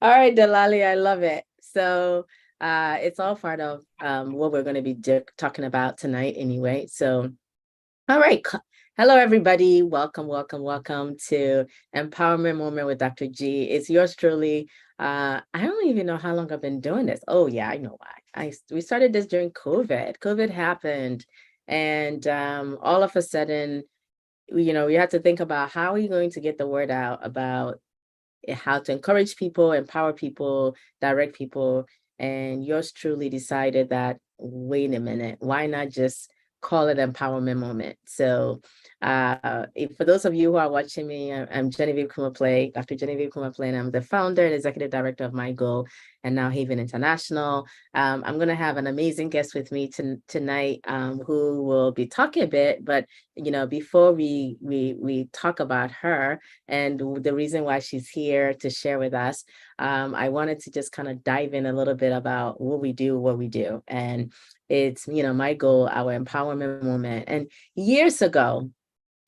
All right, Delali, I love it. So it's all part of what we're going to be talking about tonight anyway. So, all right. Hello, everybody. Welcome, welcome, welcome to Empowerment Moment with Dr. G. It's yours truly. I don't even know how long I've been doing this. Oh, yeah, I know why. We started this during COVID. COVID happened, and all of a sudden, we had to think about how are you going to get the word out about how to encourage people, empower people, direct people. And yours truly decided that, wait a minute, why not just call it empowerment moment? So for those of you who are watching me, I'm Genevieve Kumaplay, Dr. Genevieve Kumaplay, and I'm the founder and executive director of My Goal and Now Haven International. I'm going to have an amazing guest with me tonight who will be talking a bit, but before we talk about her and the reason why she's here to share with us, I wanted to just kind of dive in a little bit about what we do. And it's, My Goal, our empowerment moment. And years ago,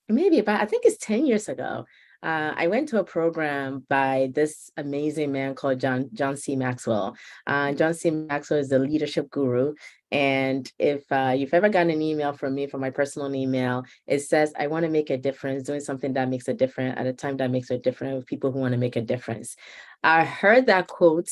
maybe about, I think it's 10 years ago, I went to a program by this amazing man called John C. Maxwell. John C. Maxwell is the leadership guru. And if you've ever gotten an email from me, from my personal email, it says, I want to make a difference, doing something that makes a difference at a time that makes a difference with people who want to make a difference. I heard that quote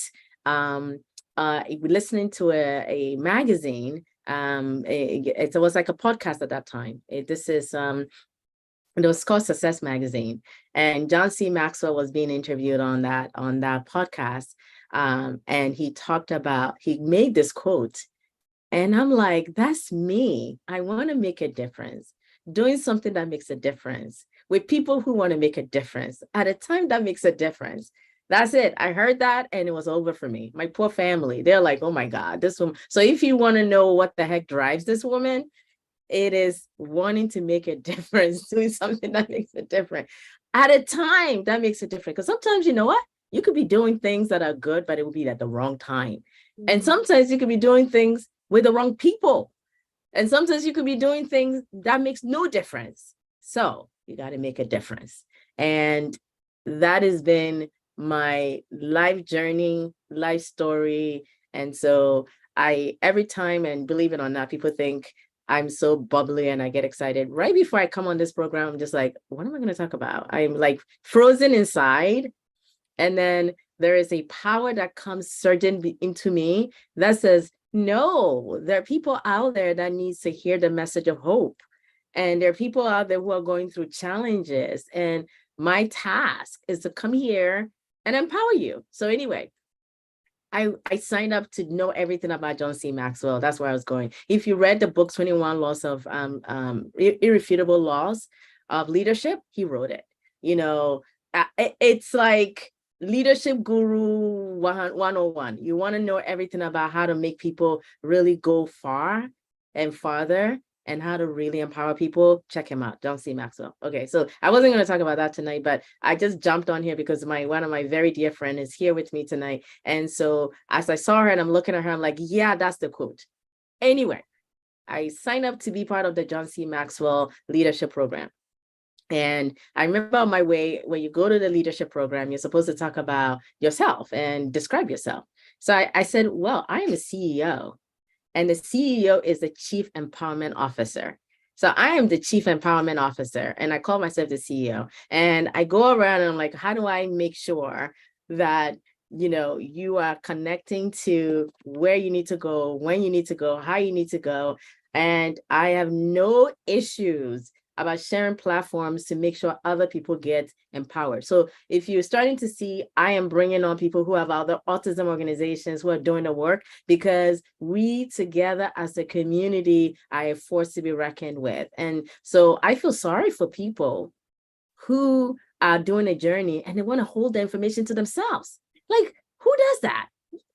listening to a magazine. It was like a podcast at that time. It was called Success Magazine, and John C. Maxwell was being interviewed on that podcast, and he made this quote, and I'm like, that's me. I want to make a difference, doing something that makes a difference with people who want to make a difference at a time that makes a difference. That's it. I heard that and it was over for me. My poor family, they're like, oh my God, this woman. So if you want to know what the heck drives this woman, it is wanting to make a difference, doing something that makes a difference at a time that makes a difference. Because sometimes, you know what? You could be doing things that are good, but it will be at the wrong time. Mm-hmm. And sometimes you could be doing things with the wrong people. And sometimes you could be doing things that makes no difference. So you got to make a difference. And that has been my life journey, life story. And so every time, and believe it or not, people think I'm so bubbly and I get excited. Right before I come on this program, I'm just like, what am I going to talk about? I'm like frozen inside. And then there is a power that comes surging into me that says, no, there are people out there that needs to hear the message of hope. And there are people out there who are going through challenges. And my task is to come here and empower you. So anyway, I signed up to know everything about John C. Maxwell. That's where I was going. If you read the book 21 Laws of Irrefutable Laws of Leadership, he wrote it. It's like leadership guru 101. You want to know everything about how to make people really go far and farther, and how to really empower people. Check him out, John C. Maxwell. Okay, so I wasn't going to talk about that tonight, but I just jumped on here because one of my very dear friend is here with me tonight. And so as I saw her and I'm looking at her, I'm like, yeah, that's the quote. Anyway, I signed up to be part of the John C. Maxwell leadership program. And I remember on my way, when you go to the leadership program, you're supposed to talk about yourself and describe yourself. So I said, well, I am a CEO. And the CEO is the Chief Empowerment Officer. So I am the Chief Empowerment Officer, and I call myself the CEO. And I go around and I'm like, how do I make sure that you are connecting to where you need to go, when you need to go, how you need to go? And I have no issues about sharing platforms to make sure other people get empowered. So if you're starting to see, I am bringing on people who have other autism organizations who are doing the work, because we together as a community are a force to be reckoned with. And so I feel sorry for people who are doing a journey and they want to hold the information to themselves. Like, who does that?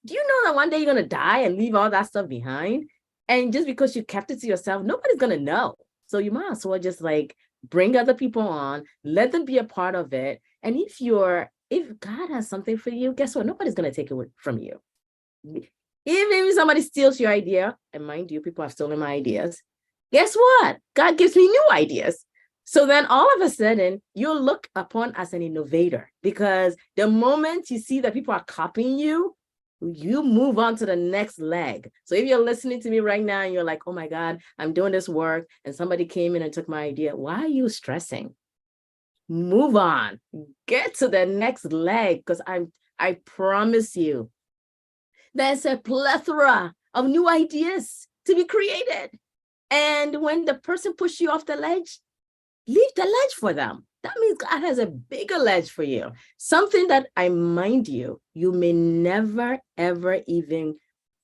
Do you know that one day you're going to die and leave all that stuff behind? And just because you kept it to yourself, nobody's going to know. So you might as well just like bring other people on, let them be a part of it. And if God has something for you, guess what? Nobody's going to take it from you. Even if somebody steals your idea, and mind you, people have stolen my ideas, guess what? God gives me new ideas. So then all of a sudden, you'll look upon as an innovator, because the moment you see that people are copying you, you move on to the next leg. So if you're listening to me right now and you're like, oh my God, I'm doing this work and somebody came in and took my idea, why are you stressing? Move on, get to the next leg, because I promise you, there's a plethora of new ideas to be created. And when the person pushes you off the ledge, leave the ledge for them. That means God has a bigger ledge for you. Something that, I mind you, you may never, ever even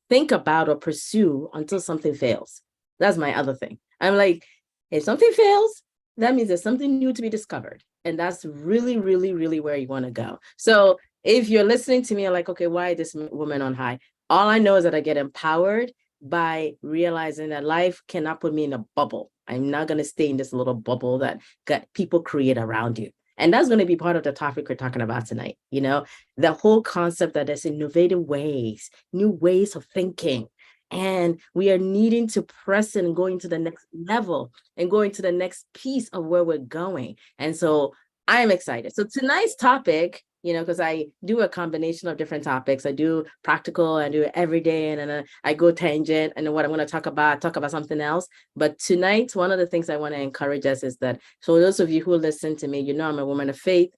think about or pursue until something fails. That's my other thing. I'm like, if something fails, that means there's something new to be discovered. And that's really, really, really where you want to go. So if you're listening to me, I'm like, okay, why this woman on high? All I know is that I get empowered by realizing that life cannot put me in a bubble. I'm not going to stay in this little bubble that people create around you. And that's going to be part of the topic we're talking about tonight. You know, the whole concept that there's innovative ways, new ways of thinking. And we are needing to press and go into the next level and go into the next piece of where we're going. And so I'm excited. So tonight's topic, you know, because I do a combination of different topics. I do practical, I do it every day, and then I go tangent, and then what I'm going to talk about something else. But tonight, one of the things I want to encourage us is that, so those of you who listen to me, you know, I'm a woman of faith.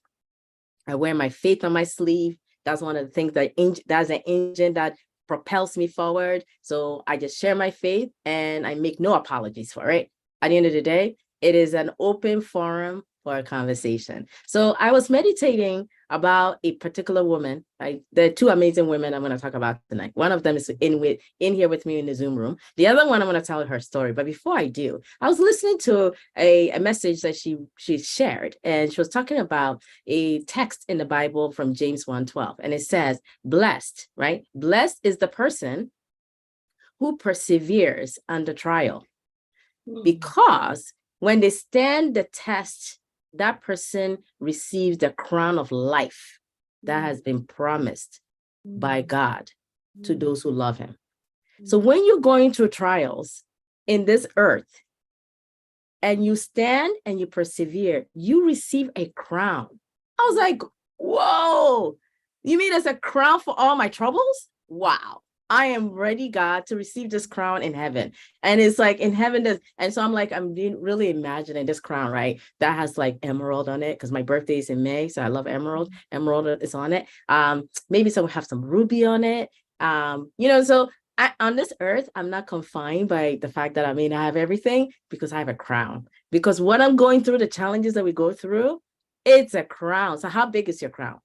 I wear my faith on my sleeve. That's one of the things that's an engine that propels me forward. So I just share my faith and I make no apologies for it. At the end of the day, it is an open forum for a conversation. So I was meditating about a particular woman. There are two amazing women I'm going to talk about tonight. One of them is in here with me in the Zoom room. The other one, I'm going to tell her story. But before I do, I was listening to a message that she shared, and she was talking about a text in the Bible from James 1:12. And it says, blessed, right? Blessed is the person who perseveres under trial, because when they stand the test, that person receives the crown of life that has been promised by God to those who love him. So when you're going through trials in this earth and you stand and you persevere, you receive a crown. I was like, whoa, you mean there's a crown for all my troubles? Wow. I am ready, God, to receive this crown in heaven. And it's like in heaven, and so I'm like, I'm really imagining this crown, right? That has like emerald on it, because my birthday is in May. So I love emerald. Emerald is on it. Maybe some have some ruby on it. You know, so on this earth, I'm not confined by the fact that I may not have everything, because I have a crown. Because what I'm going through, the challenges that we go through, it's a crown. So how big is your crown?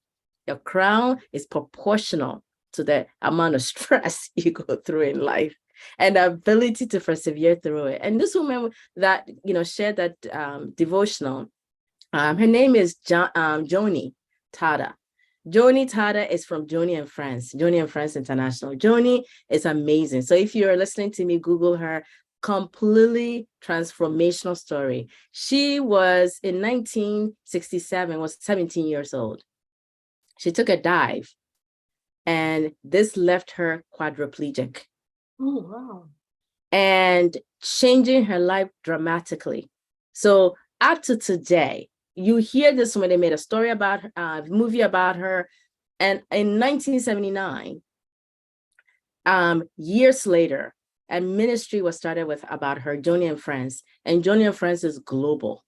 Your crown is proportional to the amount of stress you go through in life and the ability to persevere through it. And this woman that, you know, shared that devotional, her name is Joni Tada. Joni Tada is from Joni and Friends, Joni and Friends International. Joni is amazing. So if you're listening to me, Google her. Completely transformational story. She was in 1967, was 17 years old. She took a dive, and this left her quadriplegic. Oh, wow. And changing her life dramatically. So up to today, you hear this when they made a story about her, movie about her. And in 1979, years later, a ministry was started about her, Joni and Friends. And Joni and Friends is global.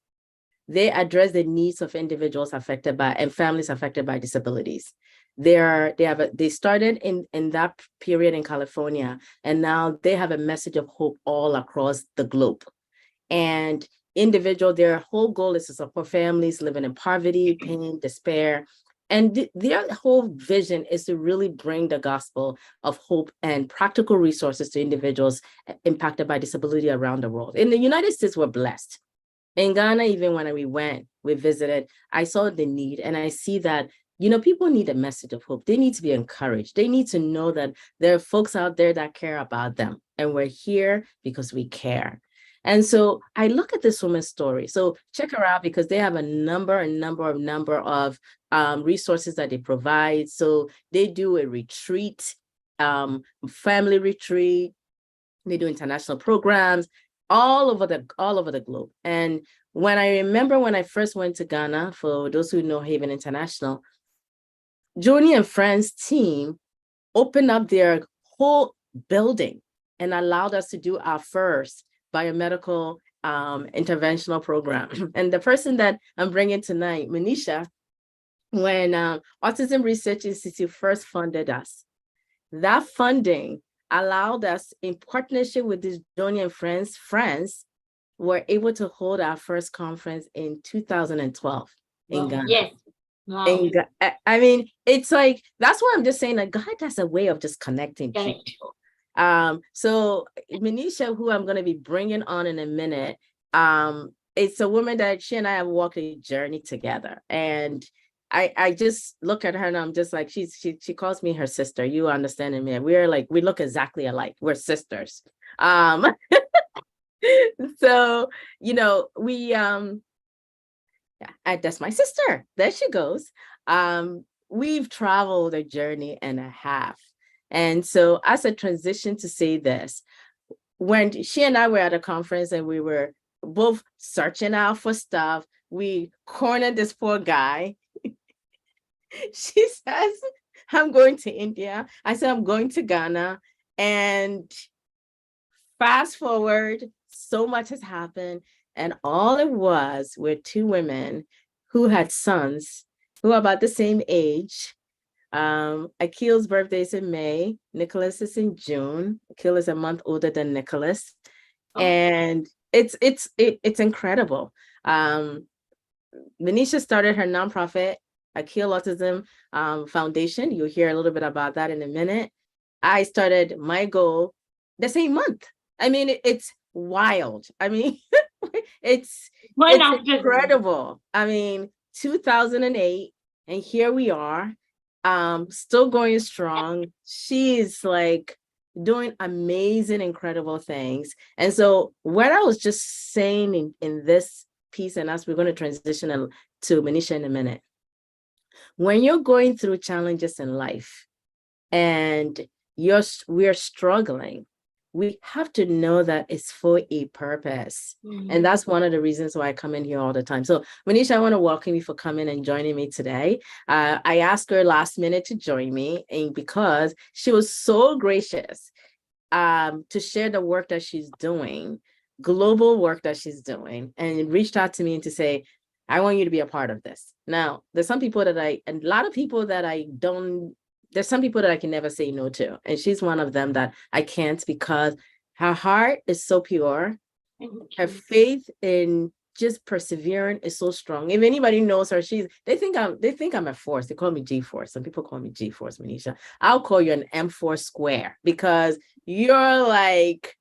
They address the needs of individuals affected by and families affected by disabilities. They started in that period in California, and now they have a message of hope all across the globe. And their whole goal is to support families living in poverty, pain, despair. And their whole vision is to really bring the gospel of hope and practical resources to individuals impacted by disability around the world. In the United States, we're blessed. In Ghana, even when we visited, I saw the need, and I see that, you know, people need a message of hope. They need to be encouraged. They need to know that there are folks out there that care about them, and we're here because we care. And so I look at this woman's story. So check her out, because they have a number of resources that they provide. So they do a retreat, family retreat. They do international programs all over the globe. And when I remember when I first went to Ghana, for those who know Haven International, Joni and Friends team opened up their whole building and allowed us to do our first biomedical interventional program. And the person that I'm bringing tonight, Manisha, when Autism Research Institute first funded us, that funding allowed us, in partnership with this Joni and Friends, were able to hold our first conference in 2012 in Ghana. Yes. Wow. I mean, it's like, that's why I'm just saying that God has a way of just connecting Correct. people. So Manisha, who I'm going to be bringing on in a minute, it's a woman that she and I have walked a journey together. And I just look at her and I'm just like, she calls me her sister. You understand me? We're like, we look exactly alike. We're sisters. So, you know, that's my sister. There she goes. We've traveled a journey and a half. And so as a transition to say this, when she and I were at a conference and we were both searching out for stuff, we cornered this poor guy. She says, I'm going to India. I said, I'm going to Ghana. And fast forward, so much has happened. And all it was were two women who had sons who are about the same age. Akil's birthday is in May. Nicholas is in June. Akil is a month older than Nicholas. Oh. And it's incredible. Manisha started her nonprofit, Akil Autism Foundation. You'll hear a little bit about that in a minute. I started my goal the same month. I mean, it's wild. I mean, it's incredible. I mean, 2008, and here we are, still going strong. She's like doing amazing, incredible things. And so what I was just saying in this piece, and as we're going to transition to Manisha in a minute, when you're going through challenges in life and we're struggling, we have to know that it's for a purpose. Mm-hmm. And that's one of the reasons why I come in here all the time. So Manisha, I want to welcome you for coming and joining me today. I asked her last minute to join me, and because she was so gracious to share the work that she's doing, global work that she's doing, and reached out to me and to say, I want you to be a part of this. Now, there's some people that there's some people that I can never say no to. And she's one of them that I can't, because her heart is so pure. Her faith in just persevering is so strong. If anybody knows her, they think I'm a force. They call me G-Force. Some people call me G-Force, Manisha. I'll call you an M4 square, because you're like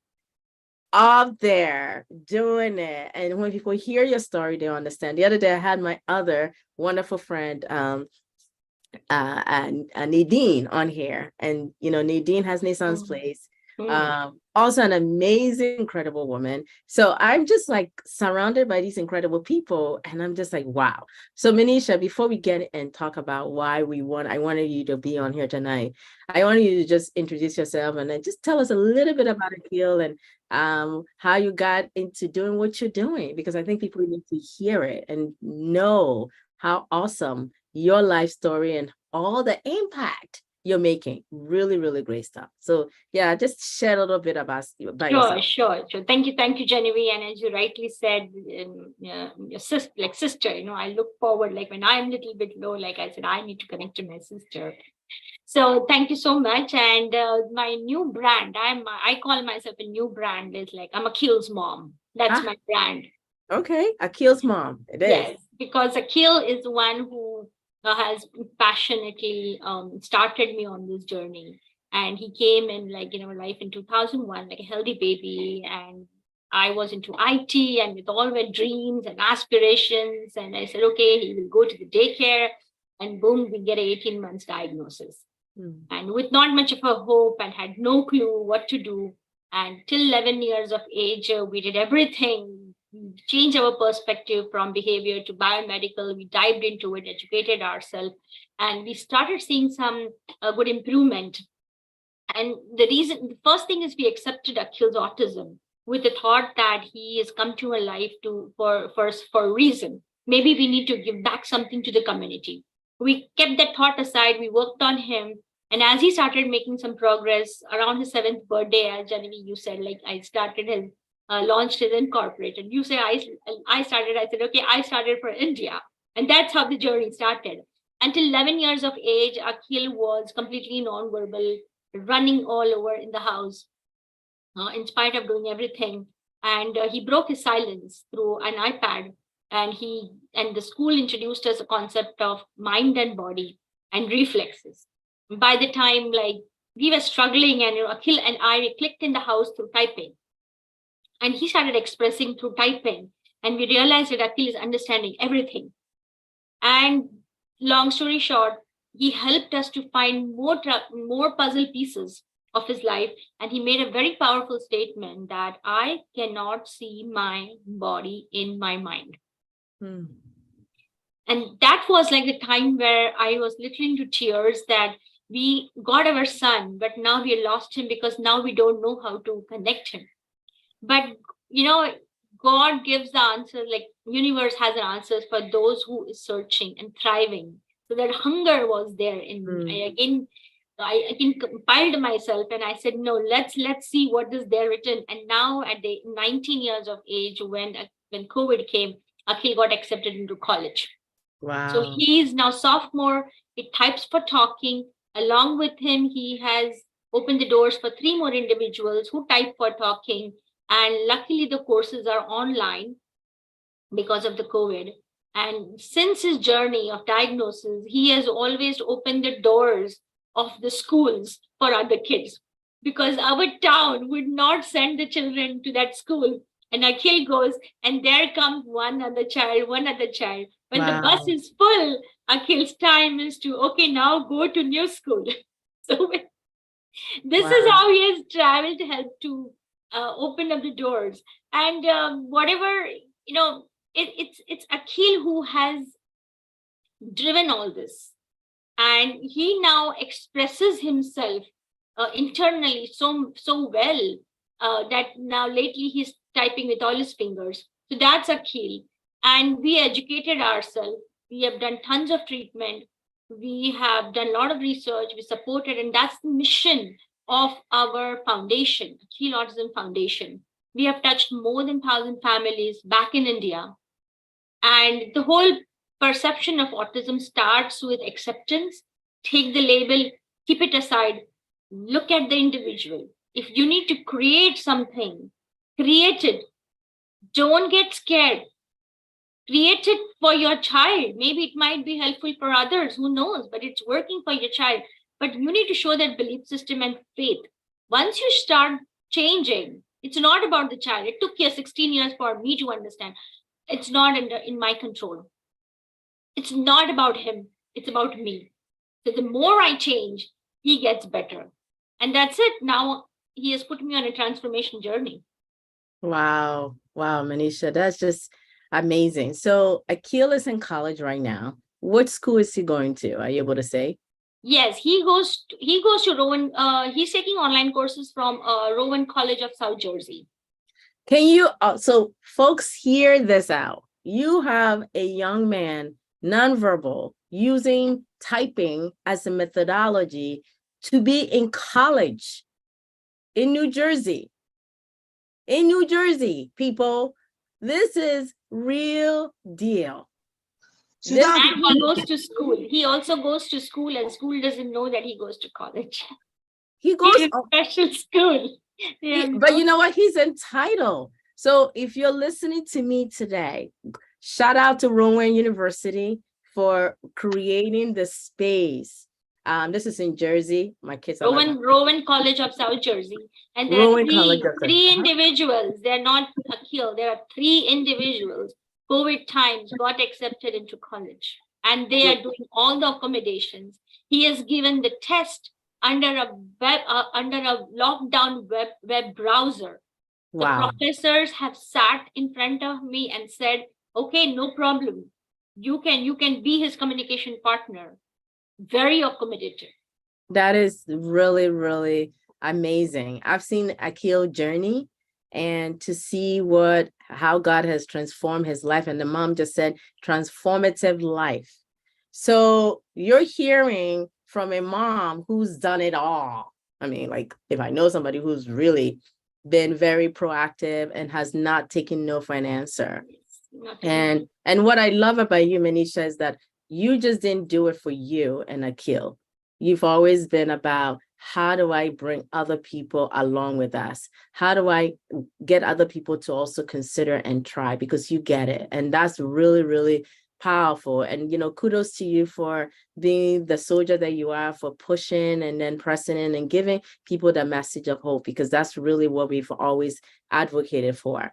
up there doing it. And when people hear your story, they understand. The other day I had my other wonderful friend, Nadine on here, and Nadine has Nissan's Place, also an amazing, incredible woman. So I'm just like surrounded by these incredible people, and I'm just like, wow. So Manisha, before we get and talk about why I wanted you to be on here tonight, I wanted you to just introduce yourself and then just tell us a little bit about Akil and how you got into doing what you're doing, because I think people need to hear it and know how awesome your life story and all the impact you're making. Really, really great stuff. So yeah, just share a little bit about yourself. Sure. Thank you, Genevieve. And as you rightly said, your sister, I look forward, like when I'm a little bit low, like I said, I need to connect to my sister. So thank you so much. And my new brand, I call myself a new brand, is like, I'm Akil's mom. That's my brand. Okay, Akil's mom. It is. Yes, because Akil is the one who has passionately started me on this journey. And he came in life in 2001, like a healthy baby. And I was into IT and with all my dreams and aspirations. And I said, okay, he will go to the daycare, and boom, we get an 18 months diagnosis. And with not much of a hope, and had no clue what to do. And till 11 years of age, we did everything. We changed our perspective from behavior to biomedical. We dived into it, educated ourselves, and we started seeing some good improvement. And the first thing is we accepted Akil's autism. with the thought that he has come to a life for a reason. Maybe we need to give back something to the community. We kept that thought aside. We worked on him. And as he started making some progress around his 7th birthday, as Genevieve, you said, like I started his, launched his incorporated. You say I started, I said, okay, I started for India. And that's how the journey started. Until 11 years of age, Akhil was completely nonverbal, running all over in the house, in spite of doing everything. And he broke his silence through an iPad. And the school introduced us a concept of mind and body and reflexes. By the time, like, we were struggling, and Akhil and I clicked in the house through typing. And he started expressing through typing. And we realized that Akhil is understanding everything. And long story short, he helped us to find more puzzle pieces of his life. And he made a very powerful statement that I cannot see my body in my mind. And that was like the time where I was literally into tears, that we got our son, but now we lost him because now we don't know how to connect him. But, God gives the answers, like universe has an answers for those who is searching and thriving. So that hunger was there in me. I compiled myself and I said, no, let's see what is there written. And now at the 19 years of age, when COVID came, Akhil got accepted into college. Wow. So he is now sophomore. He types for talking. Along with him, he has opened the doors for 3 more individuals who type for talking. And luckily, the courses are online because of the COVID. And since his journey of diagnosis, he has always opened the doors of the schools for other kids, because our town would not send the children to that school. And Akhil goes, and there comes one other child. When the bus is full, Akhil's time is to, okay, now go to new school. So this is how he has traveled to help to open up the doors. And whatever, it's Akhil who has driven all this. And he now expresses himself internally so well that now lately he's typing with all his fingers. So that's Akhil. And we educated ourselves. We have done tons of treatment. We have done a lot of research. We supported, and that's the mission of our foundation, Akhil Autism Foundation. We have touched more than 1,000 families back in India. And the whole perception of autism starts with acceptance. Take the label, keep it aside, look at the individual. If you need to create something, create it. Don't get scared. Create it for your child. Maybe it might be helpful for others, who knows, but it's working for your child. But you need to show that belief system and faith. Once you start changing, it's not about the child. It took 16 years for me to understand. It's not in my control. It's not about him. It's about me. So the more I change, he gets better. And that's it. Now he has put me on a transformation journey. Wow, Manisha, that's just amazing. So Akhil is in college right now. What school is he going to? Are you able to say? Yes, he goes to Rowan. He's taking online courses from Rowan College of South Jersey. Can you, so folks, hear this out. You have a young man, nonverbal, using typing as a methodology to be in college in New Jersey. In New Jersey, people, this is real deal. And he goes to school. He also goes to school, and school doesn't know that he goes to college. He goes to special school. But you know what? He's entitled. So if you're listening to me today, shout out to Rowan University for creating the space. This is in Jersey. My kids are Rowan College of South Jersey. And there are three individuals. They're not Akhil. There are 3 individuals. COVID times got accepted into college, and they are doing all the accommodations. He has given the test under a lockdown web browser. Wow. The professors have sat in front of me and said, okay, no problem. You can be his communication partner. Very accommodative. That is really, really amazing. I've seen Akhil's journey, and to see how God has transformed his life. And the mom just said transformative life. So you're hearing from a mom who's done it all. I mean, like, if I know somebody who's really been very proactive and has not taken no for an answer. And what I love about you, Manisha, is that you just didn't do it for you and Akil. You've always been about, how do I bring other people along with us? How do I get other people to also consider and try? Because you get it. And that's really, really powerful. And, kudos to you for being the soldier that you are, for pushing and then pressing in and giving people the message of hope, because that's really what we've always advocated for.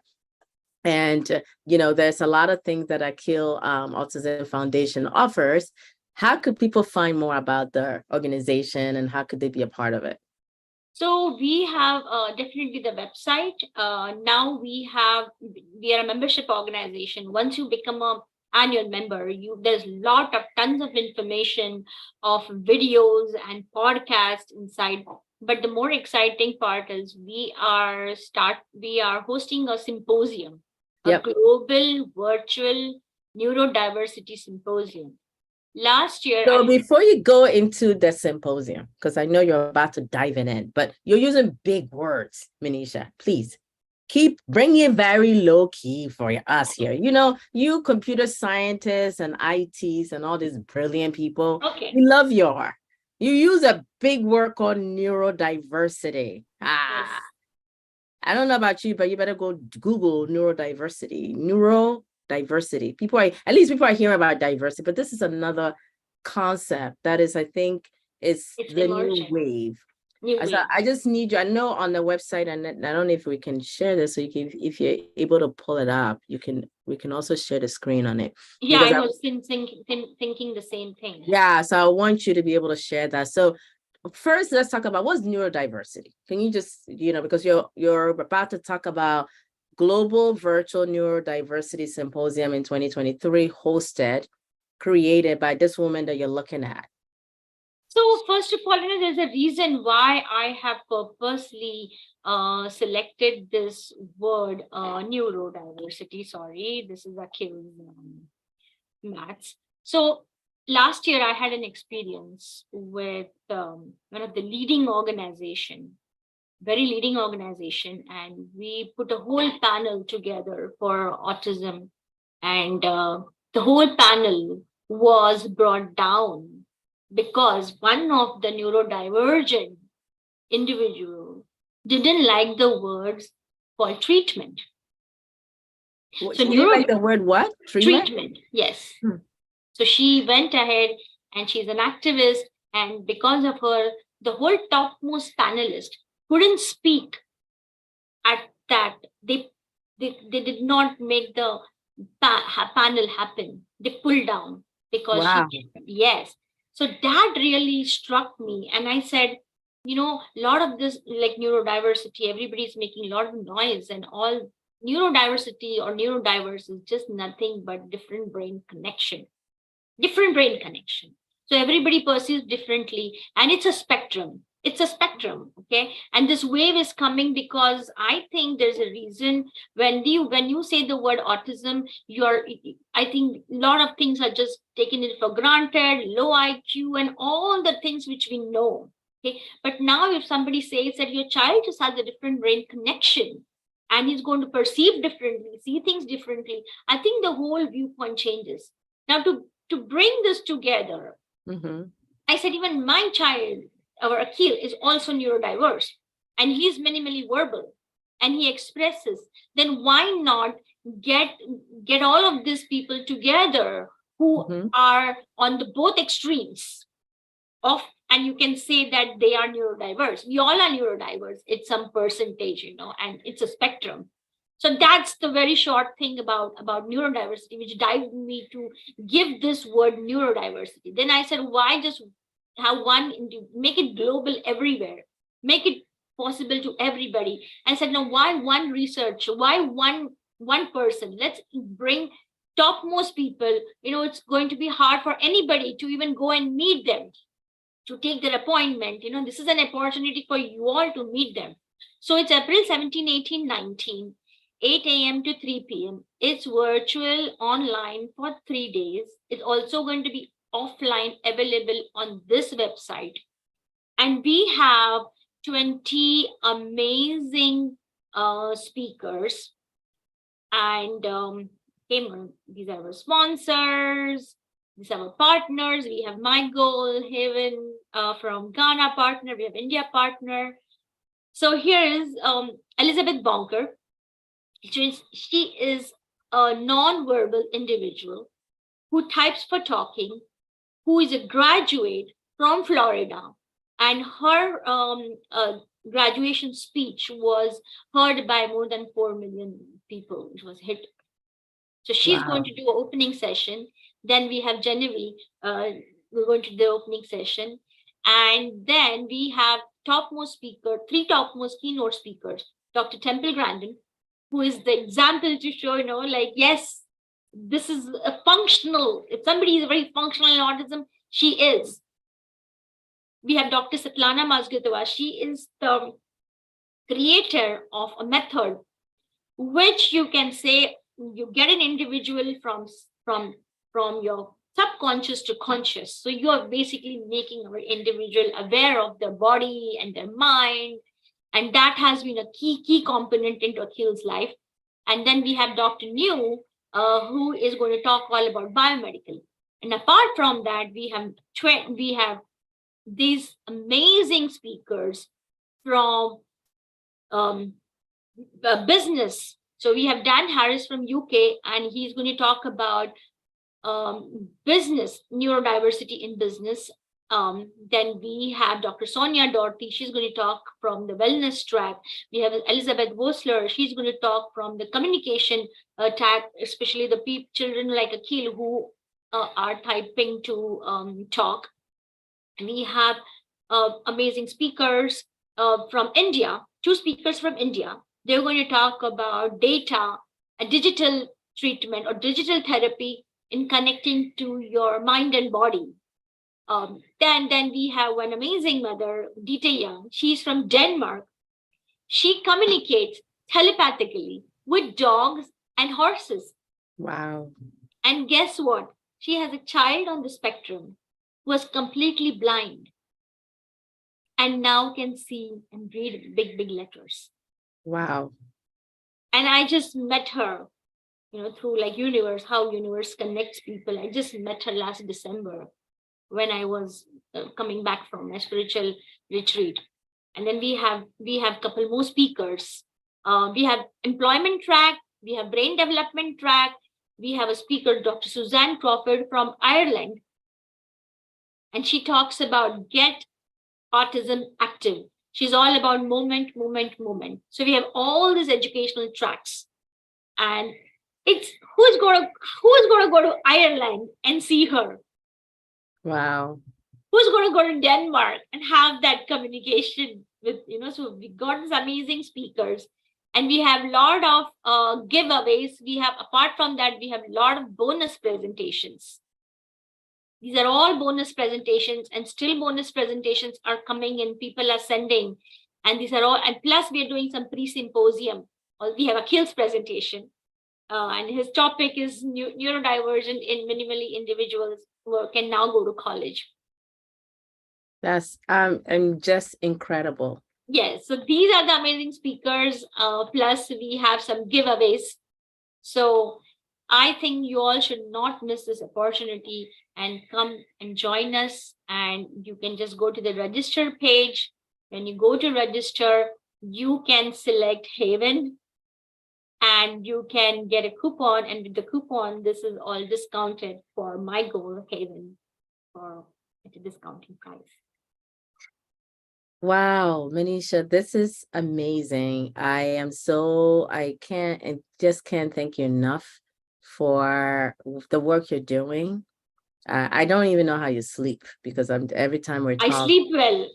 And, there's a lot of things that Akil Autism Foundation offers. How could people find more about the organization, and how could they be a part of it? So we have definitely the website. Now we are a membership organization. Once you become an annual member, there's tons of information, of videos and podcasts inside. But the more exciting part is we are hosting a symposium, a global virtual neurodiversity symposium. Last year. So before you go into the symposium, because I know you're about to dive in, but you're using big words, Manisha, please bring it very low key for us here. You computer scientists and ITs and all these brilliant people. Okay. We love you use a big word called neurodiversity. Yes. I don't know about you, but you better go Google neurodiversity. People are hearing about diversity, but this is another concept that is, I think, it's the new wave. I just need you. I know on the website, and I don't know if we can share this. So if you're able to pull it up, we can also share the screen on it. Yeah, I was thinking the same thing. Yeah, so I want you to be able to share that. So first, let's talk about what's neurodiversity. Can you just, because you're about to talk about Global Virtual Neurodiversity Symposium in 2023, created by this woman that you're looking at. So first of all, there's a reason why I have purposely selected this word, neurodiversity. Sorry, this is Akil's maths. So last year I had an experience with one of the very leading organization, and we put a whole panel together for autism, and the whole panel was brought down because one of the neurodivergent individual didn't like the words called treatment. So you like the word what? Treatment, yes. So she went ahead, and she's an activist, and because of her, the whole topmost panelist couldn't speak at that. They did not make the panel happen. They pulled down because yes. So that really struck me, and I said, a lot of this, like neurodiversity, everybody's making a lot of noise, and all neurodiversity or neurodiverse is just nothing but different brain connection. So everybody perceives differently, and it's a spectrum. Okay, and this wave is coming because I think there's a reason when you say the word autism, I think a lot of things are just taken it for granted, low IQ and all the things which we know. Okay, but now if somebody says that your child just has a different brain connection and he's going to perceive differently, see things differently, I think the whole viewpoint changes. Now to bring this together, I said even my child, our Akil, is also neurodiverse, and he's minimally verbal, and he expresses. Then why not get all of these people together who are on the both extremes of, and you can say that they are neurodiverse. We all are neurodiverse. It's some percentage, and it's a spectrum. So that's the very short thing about neurodiversity, which dived me to give this word neurodiversity. Then I said, why just have one, make it global everywhere, make it possible to everybody. And I said, no, why one research? Why one person? Let's bring topmost people. It's going to be hard for anybody to even go and meet them, to take their appointment. This is an opportunity for you all to meet them. So it's April 17, 18, 19, 8 a.m. to 3 p.m. It's virtual online for 3 days. It's also going to be offline available on this website. And we have 20 amazing speakers. And these are our sponsors. These are our partners. We have My Goal, Haven from Ghana partner. We have India partner. So here is Elizabeth Bonker. She is a non-verbal individual who types for talking, who is a graduate from Florida, and her graduation speech was heard by more than 4 million people. It was hit. So she's going to do an opening session. Then we have Genevieve. We're going to do the opening session. And then we have three topmost keynote speakers. Dr. Temple Grandin, who is the example to show, like, yes, this is a functional. If somebody is very functional in autism, she is. We have Dr. Svetlana Mazgitova. She is the creator of a method which you can say you get an individual from your subconscious to conscious. So you are basically making our individual aware of their body and their mind. And that has been a key component into Akhil's life. And then we have Dr. New, who is going to talk all about biomedical. And apart from that, we have these amazing speakers from business. So we have Dan Harris from UK, and he's going to talk about business, neurodiversity in business. Then we have Dr. Sonia Dorothy. She's going to talk from the wellness track. We have Elizabeth Wosler. She's going to talk from the communication track, especially the children like Akhil who are typing to talk. We have amazing speakers from India, 2 speakers from India. They're going to talk about data, a digital treatment or digital therapy in connecting to your mind and body. Then we have one amazing mother, Dita Young. She's from Denmark. She communicates telepathically with dogs and horses. Wow. And guess what? She has a child on the spectrum who was completely blind and now can see and read big letters. Wow. And I just met her, through like universe, how universe connects people. I just met her last December when I was coming back from my spiritual retreat. And then we have a couple more speakers. We have employment track, we have brain development track. We have a speaker, Dr. Suzanne Crawford from Ireland. And she talks about get autism active. She's all about moment. So we have all these educational tracks. And it's who's going to go to Ireland and see her? Wow. Who's going to go to Denmark and have that communication with, so we got these amazing speakers. And we have a lot of giveaways. Apart from that, we have a lot of bonus presentations. These are all bonus presentations, and still bonus presentations are coming in. People are sending, and these are all. And plus, we are doing some pre-symposium. We have Akhil's presentation, and his topic is neurodivergent in minimally individuals who can now go to college. That's just incredible. Yes, so these are the amazing speakers. Plus, we have some giveaways. So I think you all should not miss this opportunity and come and join us. And you can just go to the register page. When you go to register, you can select Haven and you can get a coupon. And with the coupon, this is all discounted for My Goal Haven at a discounting price. Wow, Manisha, this is amazing. I just can't thank you enough for the work you're doing. I don't even know how you sleep because every time we're talking. I sleep well.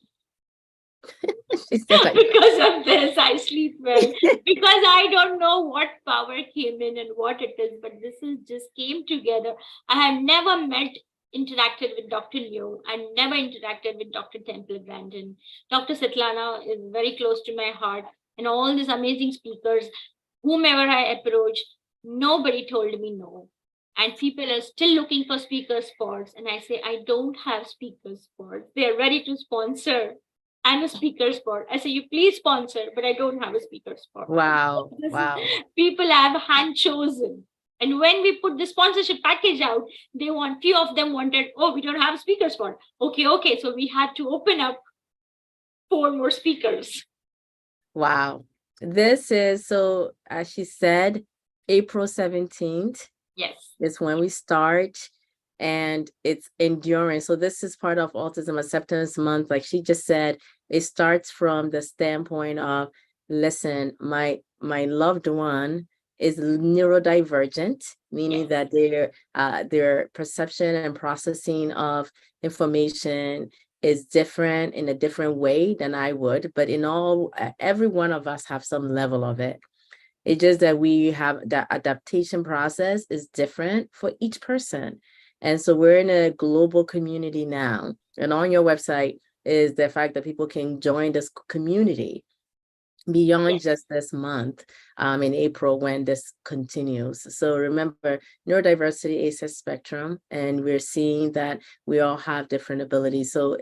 Like, because of this, I sleep well. Because I don't know what power came in and what it is, but this is just came together. I have never met interacted with Dr. Liu. I never interacted with Dr. Temple Grandin. Dr. Svetlana is very close to my heart. And all these amazing speakers, whomever I approached, nobody told me no. And people are still looking for speaker spots. And I say, I don't have speaker spots. They are ready to sponsor. I'm a speaker spot. I say, you please sponsor, but I don't have a speaker spot. Wow. Wow. People have hand chosen. And when we put the sponsorship package out, they want, few of them wanted, oh, we don't have a speaker spot. Okay. So we had to open up 4 more speakers. Wow. This is, so as she said, April 17th. Yes. Is when we start, and it's enduring. So this is part of Autism Acceptance Month. Like she just said, it starts from the standpoint of, listen, my loved one is neurodivergent, meaning that their perception and processing of information is different in a different way than I would. But in all, every one of us have some level of it. It's just that we have the adaptation process is different for each person. And so we're in a global community now. And on your website is the fact that people can join this community beyond just this month in April when this continues. So remember, neurodiversity is a spectrum, and we're seeing that we all have different abilities. So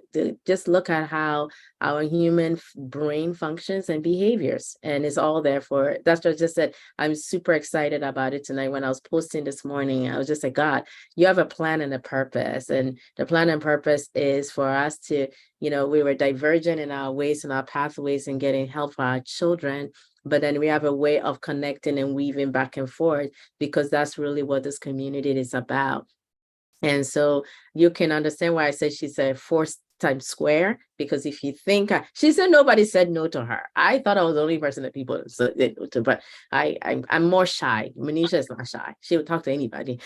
just look at how our human brain functions and behaviors, and it's all there for, that's what I just said. I'm super excited about it tonight. When I was posting this morning, I was just like, God, you have a plan and a purpose, and the plan and purpose is for us to, we were divergent in our ways and our pathways and getting help for our children, but then we have a way of connecting and weaving back and forth, because that's really what this community is about. And so you can understand why I said she's a 4 times square, because if you think, she said nobody said no to her. I thought I was the only person that people said no to, but I'm more shy. Manisha is not shy. She would talk to anybody.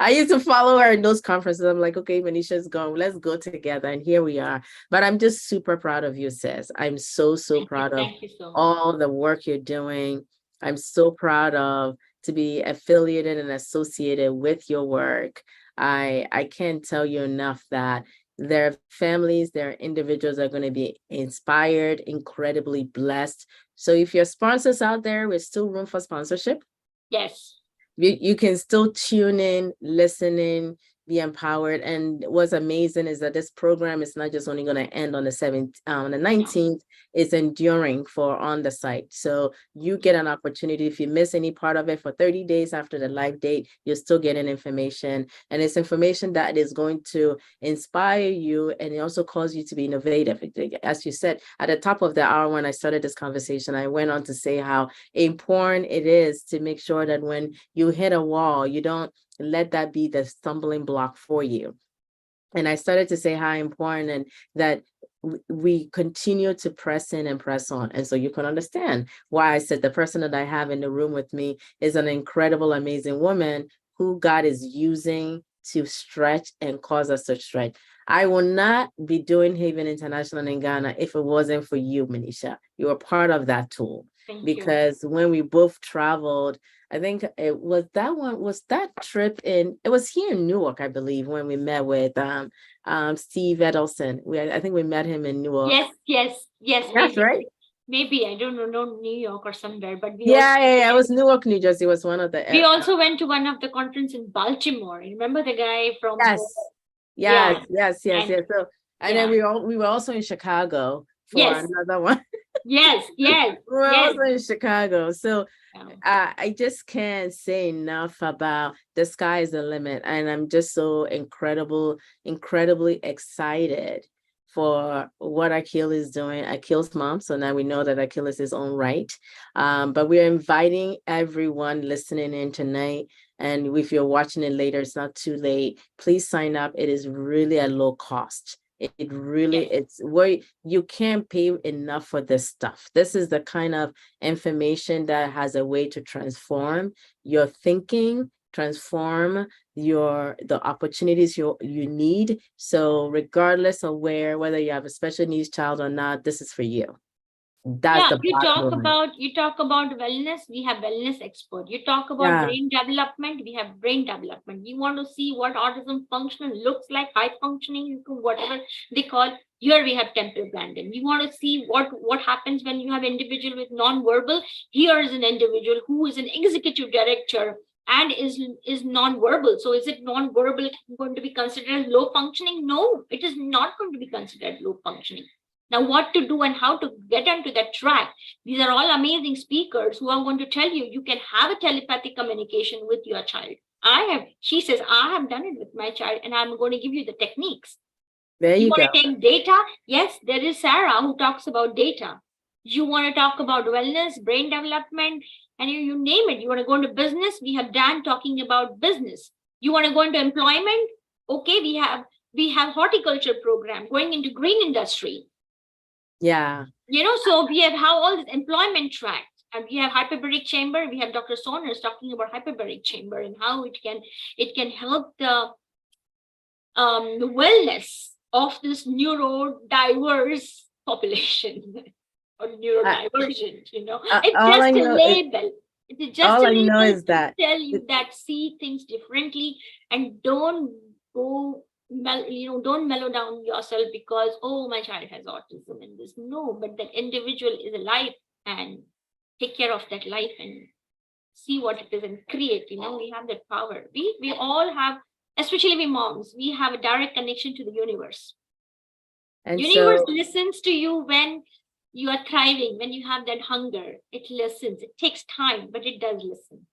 I used to follow her in those conferences. I'm like, okay, Manisha's gone. Let's go together. And here we are. But I'm just super proud of you, sis. I'm so proud of all the work you're doing. I'm so proud of to be affiliated and associated with your work. I can't tell you enough that their families, their individuals are going to be inspired, incredibly blessed. So if your sponsors out there, there's still room for sponsorship. Yes. You can still tune in, listen in, be empowered. And what's amazing is that this program is not just only going to end on the 19th, it's enduring for on the site. So you get an opportunity. If you miss any part of it for 30 days after the live date, you're still getting information. And it's information that is going to inspire you, and it also cause you to be innovative. As you said, at the top of the hour when I started this conversation, I went on to say how important it is to make sure that when you hit a wall, you don't let that be the stumbling block for you. And I started to say how important and that we continue to press in and press on. And so you can understand why I said the person that I have in the room with me is an incredible, amazing woman who God is using to stretch and cause us to stretch. I will not be doing Haven International in Ghana if it wasn't for you, Manisha. You were part of that tool. Because when we both traveled, I think it was that trip it was here in Newark, I believe, when we met with Steve Edelson. I think we met him in Newark. Yes. That's maybe, right. Maybe, I don't know, New York or somewhere, but it was Newark, New Jersey was one of the. We also went to one of the conference in Baltimore. Remember the guy from? Yes. So, and then we were also in Chicago for another one. Yes. We're also in Chicago. So I just can't say enough about the sky is the limit. And I'm just so incredibly excited for what Akil is doing. Akil's mom. So now we know that Akil is his own right. But we're inviting everyone listening in tonight. And if you're watching it later, it's not too late. Please sign up. It is really at low cost. It really, it's where you can't pay enough for this stuff. This is the kind of information that has a way to transform your thinking, transform the opportunities you need. So regardless of whether you have a special needs child or not, this is for you. That's the You talk backbone. about wellness, we have wellness expert. You talk about Yeah. brain development, we have brain development. You want to see what autism functional looks like, high functioning, whatever they call. Here we have Temple Grandin. You want to see what happens when you have individual with non-verbal. Here is an individual who is an executive director and is non-verbal. So is it non-verbal going to be considered as low functioning? No, it is not going to be considered low functioning. Now, what to do and how to get onto that track. These are all amazing speakers who are going to tell you you can have a telepathic communication with your child. She says, I have done it with my child, and I'm going to give you the techniques. There you want go. to take data? Yes, there is Sarah who talks about data. You want to talk about wellness, brain development, and you name it. You want to go into business? We have Dan talking about business. You want to go into employment? Okay, we have horticulture program going into green industry. Yeah. So we have how all this employment track, and we have hyperbaric chamber. We have Dr. Saunders talking about hyperbaric chamber and how it can help the wellness of this neurodiverse population or neurodivergent. It's All just I a know label. It's just all a I know label is to that tell you that see things differently and don't go don't mellow down yourself because my child has autism and this. No, but that individual is alive, and take care of that life and see what it is and create. We have that power. We all have, especially we moms, we have a direct connection to the universe. and Universe so listens to you when you are thriving, when you have that hunger. It listens. It takes time, but it does listen.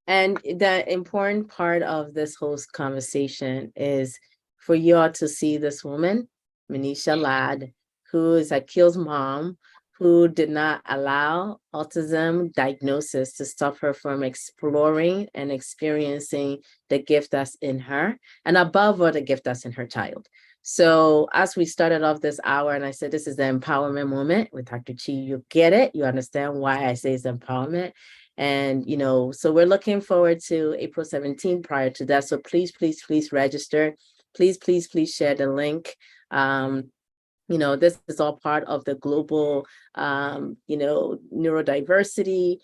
and the important part of this whole conversation is for you all to see this woman, Manisha Ladd, who is Akil's mom, who did not allow autism diagnosis to stop her from exploring and experiencing the gift that's in her, and above all, the gift that's in her child. So as we started off this hour, and I said, this is the empowerment moment with Dr. Chi, you get it. You understand why I say it's empowerment. And, so we're looking forward to April 17th prior to that. So please, please, please register. Please, please, please share the link. This is all part of the global, neurodiversity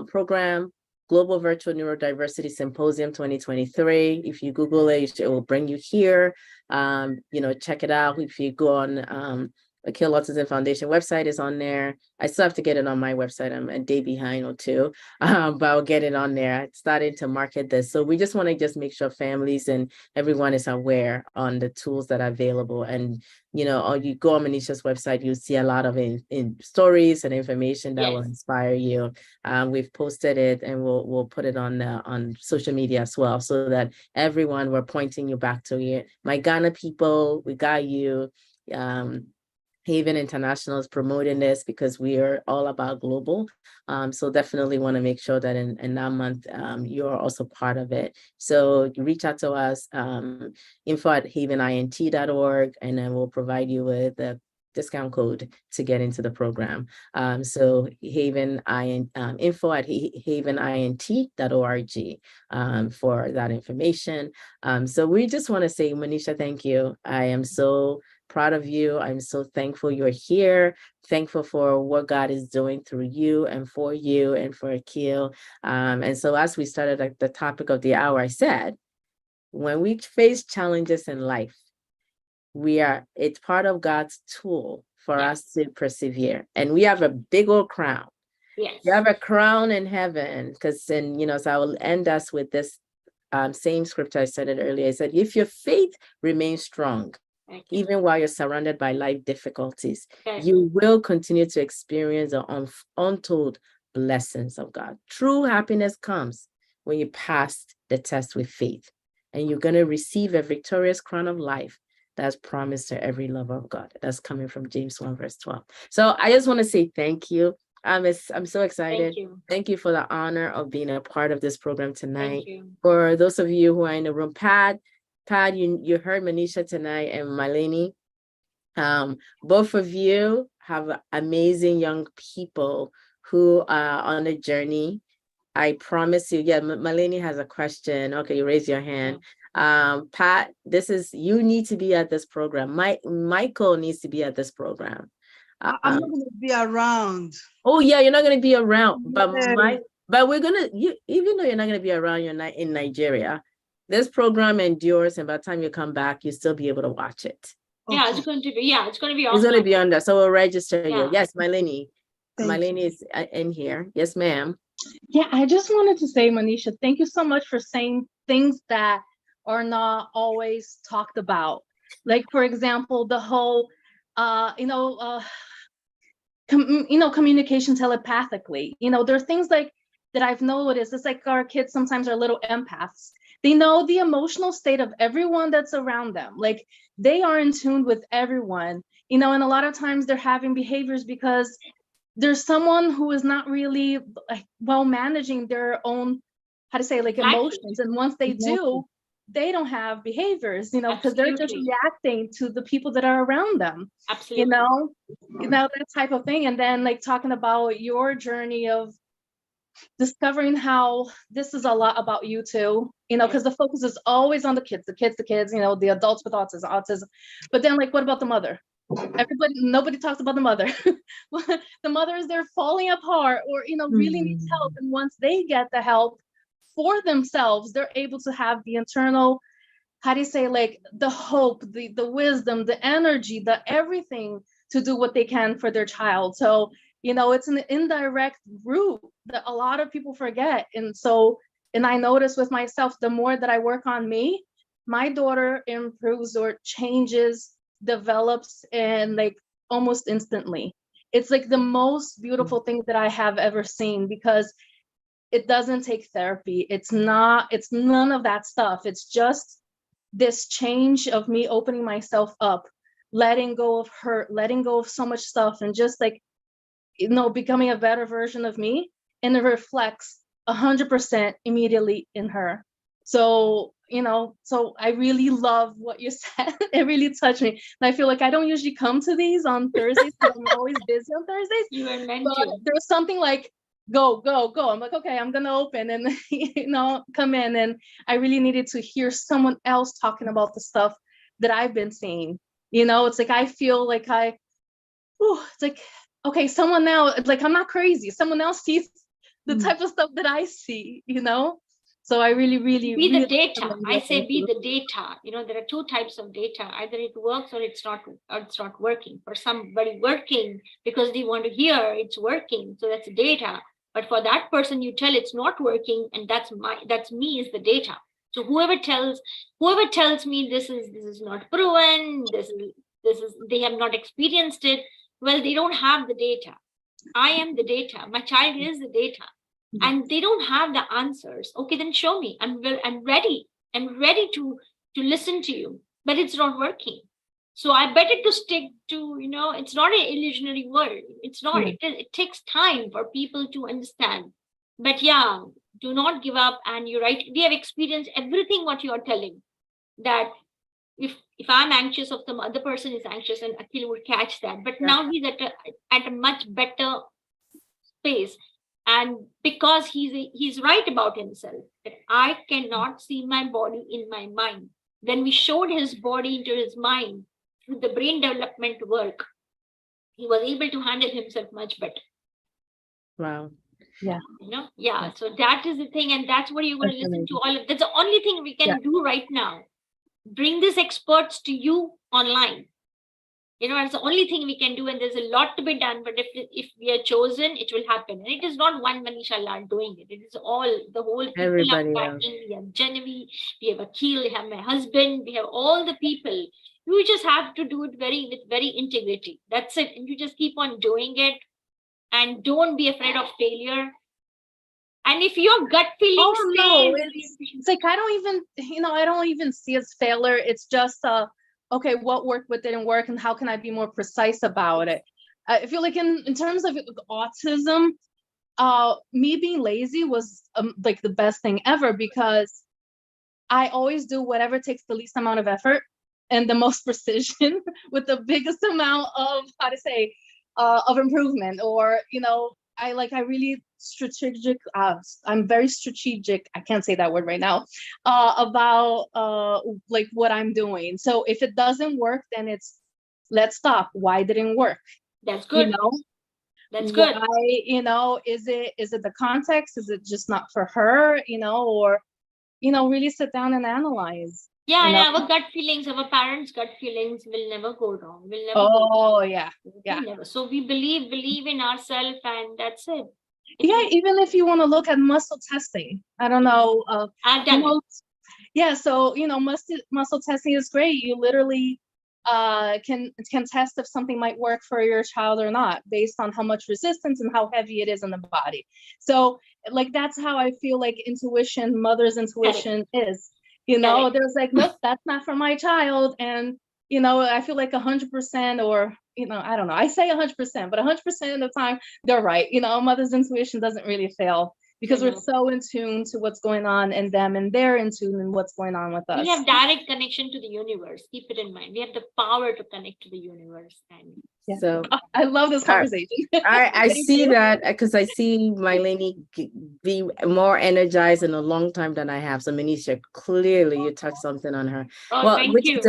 program, Global Virtual Neurodiversity Symposium 2023. If you Google it, it will bring you here. Check it out. If you go on Akil Autism Foundation website is on there. I still have to get it on my website. I'm a day behind or two, but I'll get it on there. I started to market this. So we just want to just make sure families and everyone is aware on the tools that are available. And, or you go on Manisha's website, you see a lot of in stories and information that will inspire you. We've posted it and we'll put it on social media as well, so that everyone, we're pointing you back to it. My Ghana people, we got you. Haven International is promoting this because we are all about global. So definitely want to make sure that in that month, you're also part of it. So reach out to us, info@havenint.org, and then we'll provide you with a discount code to get into the program. So info@havenint.org for that information. So we just want to say, Manisha, thank you. I am so proud of you. I'm so thankful you're here. Thankful for what God is doing through you and for Akil. And so as we started at the topic of the hour, I said, when we face challenges in life, it's part of God's tool for us to persevere. And we have a big old crown. Yes. You have a crown in heaven, so I will end us with this same scripture I said it earlier. I said, if your faith remains strong, even while you're surrounded by life difficulties, you will continue to experience the untold blessings of God. True happiness comes when you pass the test with faith, and you're going to receive a victorious crown of life that's promised to every lover of God. That's coming from James 1 verse 12. So I just want to say thank you. I'm so excited. Thank you for the honor of being a part of this program tonight. For those of you who are in the room, Pat, you heard Manisha tonight and Malini. Both of you have amazing young people who are on a journey. I promise you. Yeah, Malini has a question. Okay, you raise your hand. Pat, you need to be at this program. Michael needs to be at this program. I'm not going to be around. Oh yeah, you're not going to be around, but Yeah. we're gonna, even though you're not going to be around, you're not in Nigeria. This program endures, and by the time you come back, you'll still be able to watch it. Yeah, Okay. it's going to be It's going to be offline. on there, so we'll register you. Yeah. Yes, Mylene. Thank Mylene is in here. Yes, ma'am. Yeah, I just wanted to say, Manisha, thank you so much for saying things that are not always talked about. Like, for example, the whole, communication telepathically. There are things like that I've noticed. It's like our kids sometimes are little empaths. They know the emotional state of everyone that's around them. Like, they are in tune with everyone, and a lot of times they're having behaviors because there's someone who is not really like well managing their own, how to say, like, Exactly. emotions. And once they do, they don't have behaviors, because they're just Absolutely. reacting to the people that are around them, Absolutely. that type of thing. And then, like, talking about your journey of discovering how this is a lot about you too, because the focus is always on the kids, the adults with autism. But then, like, what about the mother? Nobody talks about the mother. The mother is there falling apart, or really needs help. And once they get the help for themselves, they're able to have the internal, how do you say, like, the hope, the wisdom, the energy, the everything to do what they can for their child. So it's an indirect route that a lot of people forget. And I notice with myself, the more that I work on me, my daughter improves or changes, develops, and like almost instantly. It's like the most beautiful thing that I have ever seen, because it doesn't take therapy. It's none of that stuff. It's just this change of me opening myself up, letting go of hurt, letting go of so much stuff, and just like, becoming a better version of me. And it reflects 100% immediately in her. So, so I really love what you said. It really touched me. And I feel like I don't usually come to these on Thursdays because I'm always busy on Thursdays. You were meant But to. there's something like, go. I'm like, okay, I'm going to open and, come in. And I really needed to hear someone else talking about the stuff that I've been seeing. It's like, I feel like it's like, okay, someone now, like, I'm not crazy. Someone else sees the type of stuff that I see, So I really, really, Be the really data. I say be you. the data. There are two types of data. Either it works or it's not working. For somebody working because they want to hear it's working, so that's data. But for that person, you tell it's not working, and that's me is the data. So whoever tells me this is not proven, this is they have not experienced it, well, they don't have the data. I am the data. My child is the data. And they don't have the answers. Okay, then show me. I'm ready. I'm ready to listen to you, but it's not working. So I better to stick to, it's not an illusionary world. It's not. It takes time for people to understand. But yeah, do not give up. And you're right. We have experienced everything what you are telling. That if I'm anxious, of some other person is anxious, and Akhil would catch that. But now he's at a much better space. And because he's right about himself, that I cannot see my body in my mind. When we showed his body into his mind through the brain development work, he was able to handle himself much better. Wow. Yeah. Yeah. So that is the thing, and that's what you're going to listen to all of. That's the only thing we can do right now. Bring these experts to you online. It's the only thing we can do, and there's a lot to be done. But if we are chosen, it will happen. And it is not one Manisha Lal doing it. It is the whole people. Everybody are backing. We have Genevieve, we have Akhil, we have my husband, we have all the people. You just have to do it with very integrity. That's it. And you just keep on doing it, and don't be afraid of failure. And if your gut feeling it's like, I don't even see as failure. It's just okay, what worked, what didn't work, and how can I be more precise about it? I feel like in terms of autism, me being lazy was like the best thing ever, because I always do whatever takes the least amount of effort and the most precision with the biggest amount of, how to say, of improvement. Or, I really strategic. I'm very strategic. I can't say that word right now, about like what I'm doing. So if it doesn't work, then it's, let's stop. Why didn't it work? That's You good. know, That's good. why, is it the context? Is it just not for her, or, really sit down and analyze. Yeah, you and know? our gut feelings, our parents' gut feelings will never go wrong. Will never go Oh, yeah. Yeah. never. So we believe in ourselves, and that's it. Yeah, even if you want to look at muscle testing, I don't know. I've done it. Yeah, so muscle testing is great. You literally can test if something might work for your child or not based on how much resistance and how heavy it is in the body. So like that's how I feel like intuition, mother's intuition is. Correct. There's like, nope, that's not for my child. And I feel like 100%, or I don't know. I say 100%, but 100% of the time they're right. Mother's intuition doesn't really fail because we're so in tune to what's going on in them, and they're in tune in what's going on with us. We have direct connection to the universe. Keep it in mind. We have the power to connect to the universe. And So I love this conversation. I Thank see you. that because I see Mylene be more energized in a long time than I have. So Manisha, clearly you touched something on her. thank you.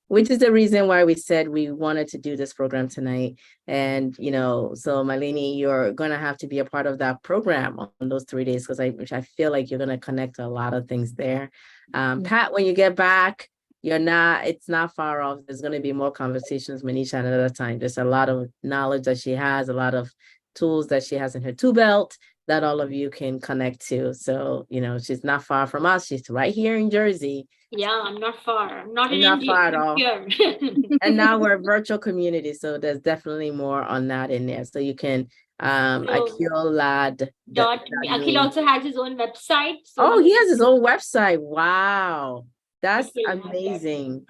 Which is the reason why we said we wanted to do this program tonight. And so Mylene, you're gonna have to be a part of that program on those 3 days because I feel like you're gonna connect to a lot of things there. Pat, when you get back, it's not far off. There's going to be more conversations, Manisha, another time. There's a lot of knowledge that she has, a lot of tools that she has in her tool belt that all of you can connect to. So, she's not far from us. She's right here in Jersey. Yeah, I'm not far. I'm not in Not India. far at all. Here. And now we're a virtual community. So there's definitely more on that in there. So you can, Akhil Lad. Akhil also has his own website. So he has his own website. Wow. That's Akhil amazing.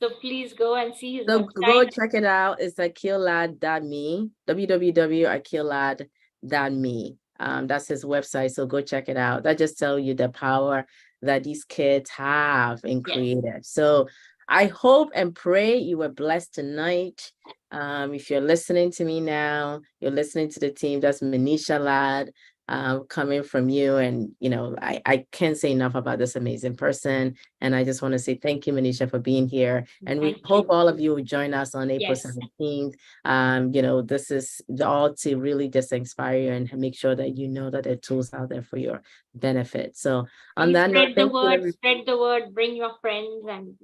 So please go and see his So website. go check it out. It's akhillad.me, www.akhillad.me. That's his website. So go check it out. That just tells you the power that these kids have in creative. So I hope and pray you were blessed tonight. If you're listening to me now, you're listening to the team. That's Manisha Lad. Coming from you, and I can't say enough about this amazing person, and I just want to say thank you, Manisha, for being here, and we hope all of you will join us on April 17th. This is all to really just inspire you and make sure that that there are tools out there for your benefit. So on that note, spread the word, bring your friends, and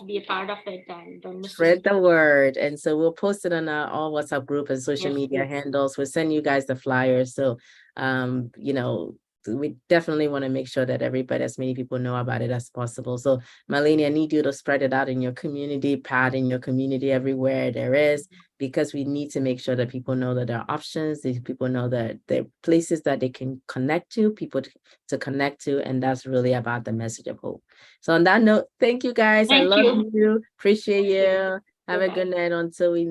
be a part of it, and don't miss spread the word. And so we'll post it on all WhatsApp group and social media handles. We'll send you guys the flyers. So we definitely want to make sure that as many people know about it as possible. So Mylene, I need you to spread it out in your community, Pat, in your community, everywhere there is, because we need to make sure that people know that there are options. These people know that there are places that they can connect to, people to connect to, and that's really about the message of hope. So on that note, thank you guys. I love you. Appreciate you. Have a good night until we meet.